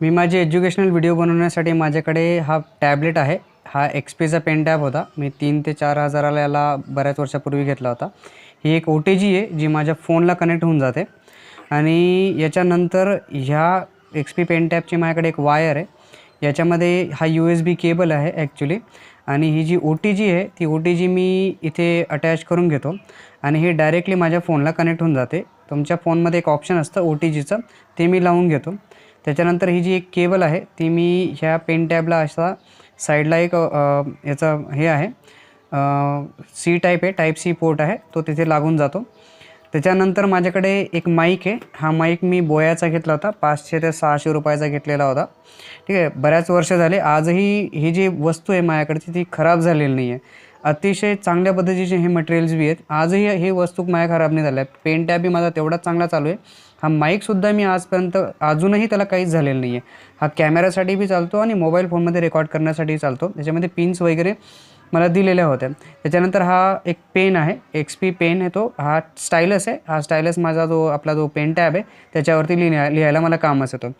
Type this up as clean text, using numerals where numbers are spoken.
मी माझे educational video बनवण्यासाठी माझ्याकडे हा टॅबलेट आहे. हा एक्सपीचा पेन टॅब होता. मी 3 ते 4 हजाराला याला बऱ्याच वर्षापूर्वी घेतला होता. ही एक OTG आहे जी माझ्या फोनला कनेक्ट होऊन जाते आणि याच्यानंतर ह्या एक्सपी पेन टॅबची माझ्याकडे एक वायर आहे. याच्यामध्ये हा USB केबल आहे ॲक्च्युली आणि ही जी OTG आहे ती OTG मी इथे अटॅच करून घेतो आणि हे डायरेक्टली माझ्या फोनला कनेक्ट होऊन जाते. तुमच्या फोनमध्ये एक ऑप्शन असतं OTGचं, ते मी लावून घेतो. त्याच्यानंतर ही जी एक केबल आहे ती मी ह्या पेन टॅबला असा साईडला एक याचा हे आहे सी टाईप आहे, टाईप सी पोर्ट आहे, तो तिथे लागून जातो. त्याच्यानंतर माझ्याकडे एक माईक आहे. हा माईक मी बोयाचा घेतला होता, 500 ते 600 रुपयाचा घेतलेला होता. ठीक आहे, बऱ्याच वर्ष झाले. आजही ही जी वस्तू आहे माझ्याकडची ती खराब झालेली नाही आहे. अतिशय चांगल्या पद्धतीचे हे मटेरियल्स बी आहेत. आजही हे वस्तू माझ्या खराब नाही झाल्या. पेन टॅबही माझा तेवढाच चांगला चालू आहे. हा माईकसुद्धा मी आजपर्यंत अजूनही त्याला काहीच झालेलं नाही आहे. हा कॅमेरासाठी बी चालतो आणि मोबाईल फोनमध्ये रेकॉर्ड करण्यासाठी चालतो. त्याच्यामध्ये पिन्स वगैरे मला दिलेल्या होत्या. त्याच्यानंतर हा एक पेन आहे, XP पेन आहे तो. हा स्टायलस आहे. हा स्टायलस माझा जो आपला जो पेन टॅब आहे त्याच्यावरती लिहायला मला कामास येतो.